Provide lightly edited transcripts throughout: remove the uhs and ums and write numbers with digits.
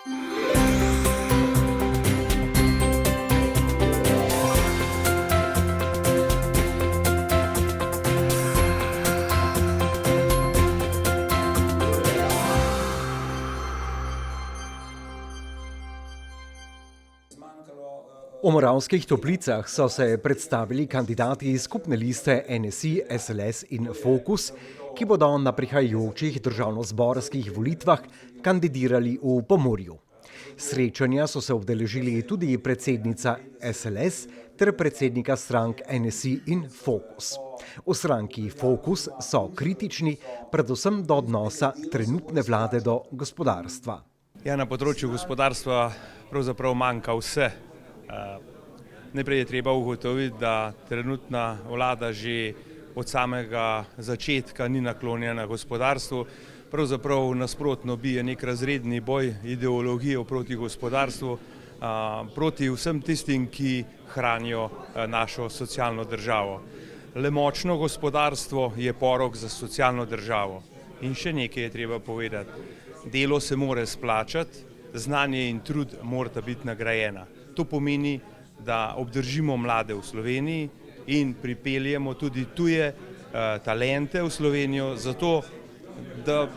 V Moravskih Toplicah so se predstavili kandidati skupne liste NSI, SLS in Fokus, ki bodo na prihajajočih državnozborskih volitvah kandidirali v Pomurju. Srečanja so se udeležili tudi predsednica SLS ter predsednika strank NSI in Fokus. V stranki Fokus so kritični predvsem do odnosa trenutne vlade do gospodarstva. Ja, na področju gospodarstva pravzaprav manjka vse. Najprej je treba ugotoviti, da trenutna vlada že od samega začetka ni naklonjena gospodarstvu. Pravzaprav nasprotno bije nek razredni boj ideologijo proti gospodarstvu, proti vsem tistim, ki hranijo našo socialno državo. Le močno gospodarstvo je porok za socialno državo. In še nekaj je treba povedati. Delo se mora splačati, znanje in trud morata biti nagrajena. To pomeni, da obdržimo mlade v Sloveniji in pripeljemo tudi tuje talente v Slovenijo, zato da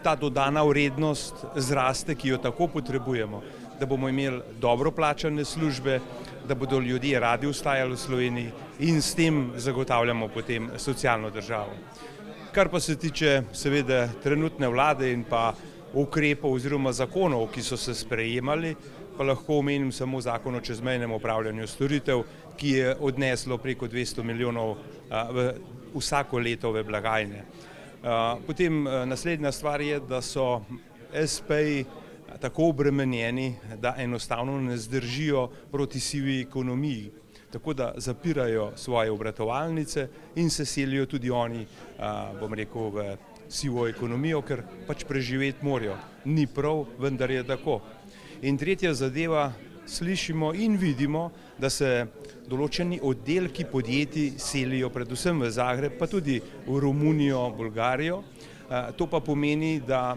ta dodana vrednost zraste, ki jo tako potrebujemo, da bomo imeli dobro plačane službe, da bodo ljudje radi ostajali v Sloveniji in s tem zagotavljamo potem socialno državo. Kar pa se tiče seveda trenutne vlade in pa ukrepov oziroma zakonov, ki so se sprejemali, pa lahko omenim samo zakon o čezmejnem opravljanju storitev, ki je odneslo preko 200 milijonov vsako leto v blagajne. Potem naslednja stvar je, da so espeji tako obremenjeni, da enostavno ne zdržijo proti sivi ekonomiji, tako da zapirajo svoje obratovalnice in se selijo tudi oni, bom rekel, v sivo ekonomijo, ker pač preživeti morajo. Ni prav, vendar je tako. In tretja zadeva, slišimo in vidimo, da se določeni oddelki podjetij selijo predvsem v Zagreb, pa tudi v Romunijo, Bolgarijo. To pa pomeni, da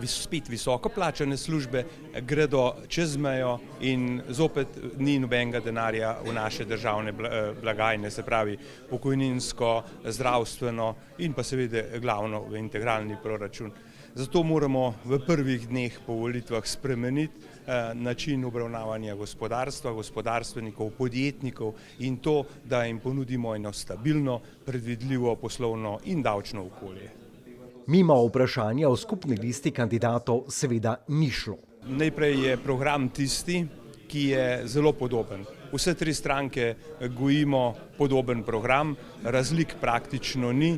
spet visoko plačane službe gredo čez mejo in zopet ni nobenega denarja v naše državne blagajne, se pravi pokojninsko, zdravstveno in pa seveda glavno v integralni proračun. Zato moramo v prvih dneh po volitvah spremeniti način obravnavanja gospodarstva, gospodarstvenikov, podjetnikov in to, da jim ponudimo eno stabilno, predvidljivo poslovno in davčno okolje. Mimo vprašanja o skupni listi kandidatov seveda ni šlo. Najprej je program tisti, ki je zelo podoben. Vse tri stranke gojimo podoben program, razlik praktično ni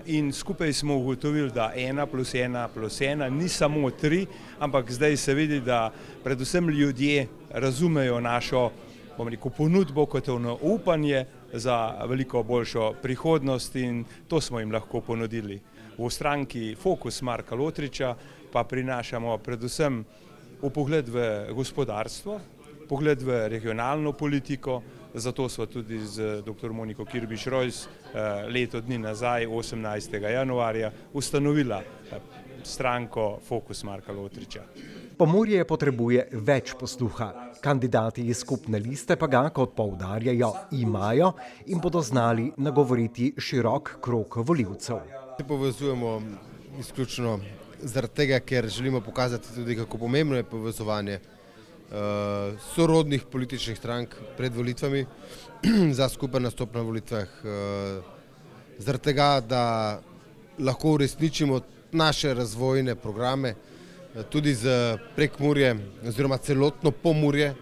in skupaj smo ugotovili, da 1+1+1 ni samo 3, ampak zdaj se vidi, da predvsem ljudje razumejo našo, bom rekel, ponudbo kot ono upanje za veliko boljšo prihodnost in to smo jim lahko ponudili. V stranki Fokus Marka Lotriča pa prinašamo predvsem vpogled v gospodarstvo, pogled v regionalno politiko, zato smo tudi z dr. Moniko Kirbiš-Rojs leto dni nazaj, 18. januarja, ustanovila stranko Fokus Marka Lotriča. Pomurje potrebuje več posluha. Kandidati iz skupne liste pa ga, kot poudarjajo, imajo in bodo znali nagovoriti širok krog volivcev. Se povezujemo izključno zaradi tega, ker želimo pokazati tudi, kako pomembno je povezovanje sorodnih političnih strank pred volitvami za skupen nastop na volitvah. Zaradi tega, da lahko uresničimo naše razvojne programe tudi z Prekmurjem oziroma celotno Pomurje.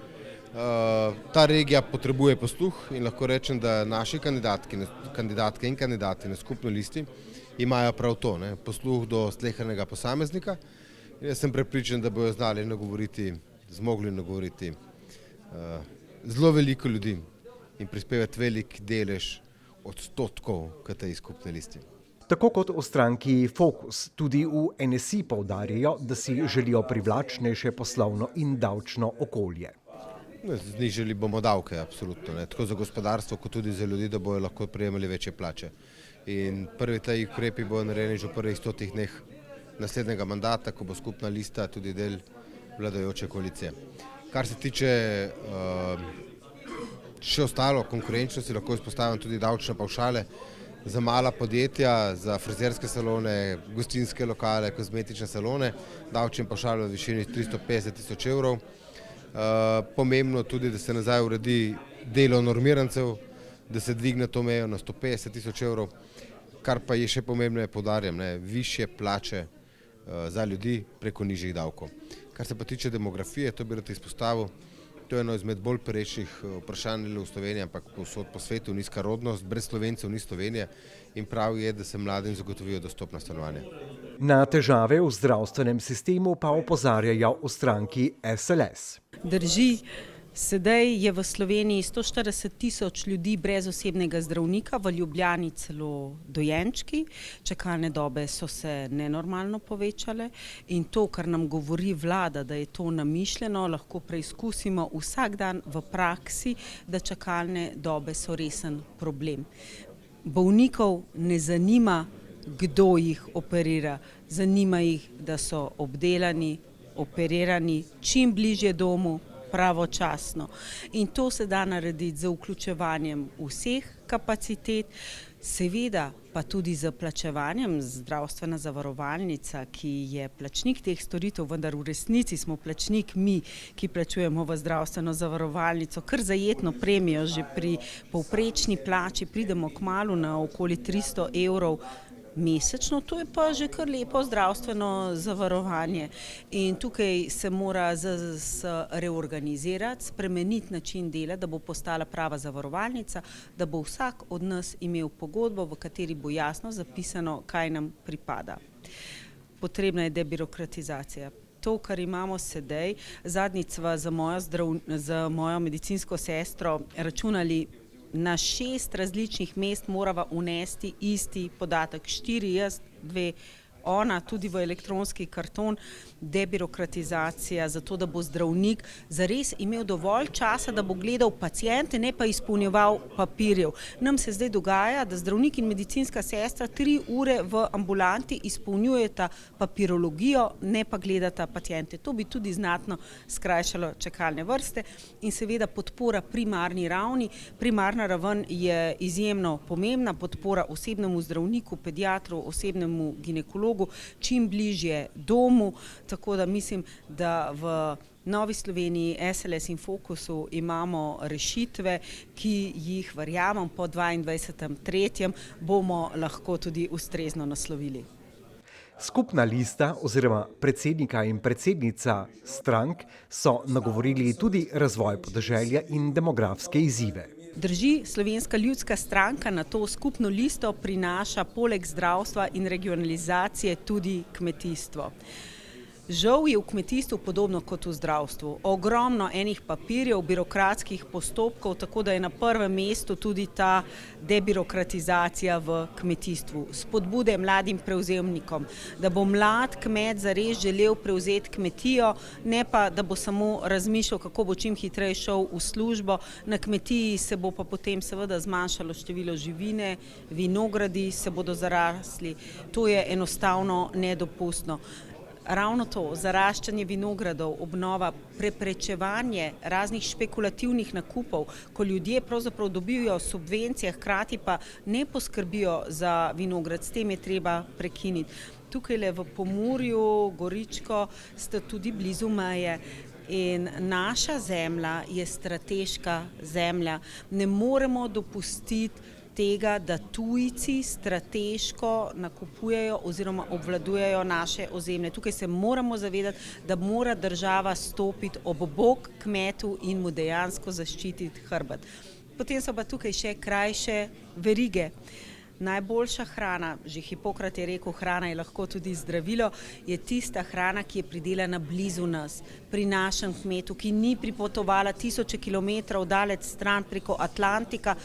Ta regija potrebuje posluh in lahko rečem, da naši kandidatke in kandidati na skupni listi imajo prav to, posluh do slehernega posameznika. Jaz sem prepričan, da bodo znali zmogli nagovoriti zelo veliko ljudi in prispevati velik delež odstotkov k tej skupni listi. Tako kot v stranki Fokus, tudi v NSI poudarjajo, da si želijo privlačnejše poslovno in davčno okolje. Znižali bomo davke, absolutno, tako za gospodarstvo, kot tudi za ljudi, da bodo lahko prejemali večje plače. In prvi ti ukrepi bodo narejeni že v prvih 100 dneh naslednjega mandata, ko bo skupna lista tudi del vladajoče koalicije. Kar se tiče še ostalo konkurenčnosti, lahko izpostavim tudi davčne pavšale za mala podjetja, za frizerske salone, gostinske lokale, kozmetične salone, davčni pavšal v višini 350.000 evrov. Pomembno tudi, da se nazaj uredi delo normirancev, da se dvigne to mejo na 150.000 evrov, kar pa je še pomembno, poudarjam, višje plače za ljudi preko nižjih davkov. Kar se pa tiče demografije, to bi rad izpostavil, to je eno izmed bolj perečih vprašanj v Sloveniji, ampak povsod po svetu, nizka rodnost, brez Slovencev ni Slovenije in prav je, da se mladim zagotovijo dostopna stanovanja. Na težave v zdravstvenem sistemu pa opozarjajo v stranki SLS. Drži. Sedaj je v Sloveniji 140.000 ljudi brez osebnega zdravnika, v Ljubljani celo dojenčki. Čakalne dobe so se nenormalno povečale in to, kar nam govori vlada, da je to namišljeno, lahko preizkusimo vsak dan v praksi, da čakalne dobe so resen problem. Bolnikov ne zanima, kdo jih operira, zanima jih, da so obdelani, operirani čim bližje domu, pravočasno. In to se da narediti z vključevanjem vseh kapacitet, seveda pa tudi z plačevanjem. Zdravstvena zavarovalnica, ki je plačnik teh storitev, vendar v resnici smo plačnik mi, ki plačujemo v zdravstveno zavarovalnico, kar zajetno premijo že pri povprečni plači, pridemo kmalu na okoli 300 evrov mesečno, to je pa že kar lepo zdravstveno zavarovanje. In tukaj se mora reorganizirati, spremeniti način dela, da bo postala prava zavarovalnica, da bo vsak od nas imel pogodbo, v kateri bo jasno zapisano, kaj nam pripada. Potrebna je debirokratizacija. To, kar imamo sedaj, zadnjič sva za mojo medicinsko sestro računali, na 6 različnih mest morava unesti isti podatek, 4 jaz, 2 ona, tudi v elektronski karton, debirokratizacija, zato da bo zdravnik zares imel dovolj časa, da bo gledal paciente, ne pa izpolnjeval papirjev. Nam se zdaj dogaja, da zdravnik in medicinska sestra 3 ure v ambulanti izpolnjujeta papirologijo, ne pa gledata paciente. To bi tudi znatno skrajšalo čakalne vrste in seveda podpora primarni ravni. Primarna raven je izjemno pomembna, podpora osebnemu zdravniku, pediatru, osebnemu ginekologu, čim bližje domu, tako da mislim, da v Novi Sloveniji, SLS in Fokusu imamo rešitve, ki jih verjamem po 22.3. bomo lahko tudi ustrezno naslovili. Skupna lista oziroma predsednika in predsednica strank so nagovorili tudi razvoj podeželja in demografske izzive. Drži, Slovenska ljudska stranka na to skupno listo prinaša poleg zdravstva in regionalizacije tudi kmetijstvo. Žal je v kmetijstvu podobno kot v zdravstvu. Ogromno enih papirjev, birokratskih postopkov, tako da je na prvem mestu tudi ta debirokratizacija v kmetijstvu. Spodbude mladim prevzemnikom, da bo mlad kmet zares želel prevzeti kmetijo, ne pa da bo samo razmišljal, kako bo čim hitreje šel v službo. Na kmetiji se bo pa potem seveda zmanjšalo število živine, vinogradi se bodo zarasli. To je enostavno nedopustno. Ravno to, zaraščanje vinogradov, obnova, preprečevanje raznih špekulativnih nakupov, ko ljudje pravzaprav dobijo subvencije, hkrati pa ne poskrbijo za vinograd, s tem je treba prekiniti. Tukaj v Pomurju, Goričko, sta tudi blizu meje. In naša zemlja je strateška zemlja. Ne moremo dopustiti tega, da tujci strateško nakupujejo oziroma obvladujejo naše ozemlje. Tukaj se moramo zavedati, da mora država stopiti ob bok kmetu in mu dejansko zaščititi hrbet. Potem so pa tukaj še krajše verige. Najboljša hrana, že Hipokrat je rekel, hrana je lahko tudi zdravilo, je tista hrana, ki je pridelana blizu nas, pri našem kmetu, ki ni pripotovala tisoče kilometrov daleč stran preko Atlantika,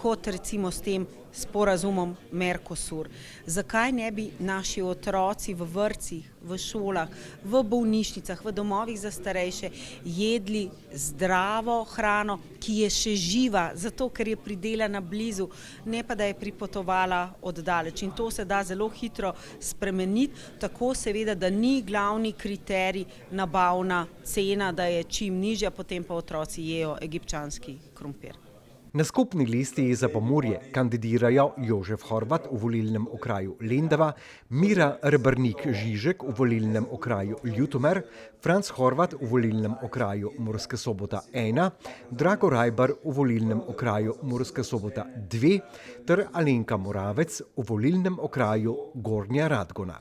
kot recimo s tem sporazumom Mercosur. Zakaj ne bi naši otroci v vrtcih, v šolah, v bolnišnicah, v domovih za starejše jedli zdravo hrano, ki je še živa, zato ker je pridelana blizu, ne pa da je pripotovala oddaleč. In to se da zelo hitro spremeniti, tako seveda, da ni glavni kriterij nabavna cena, da je čim nižja, potem pa otroci jejo egipčanski krompir. Na skupni listi za Pomurje kandidirajo Jožef Horvat v volilnem okraju Lendava, Mira Rebrnik-Žižek v volilnem okraju Ljutomer, Franc Horvat v volilnem okraju Murska Sobota 1, Drago Rajbar v volilnem okraju Murska Sobota 2 ter Alenka Moravec v volilnem okraju Gornja Radgona.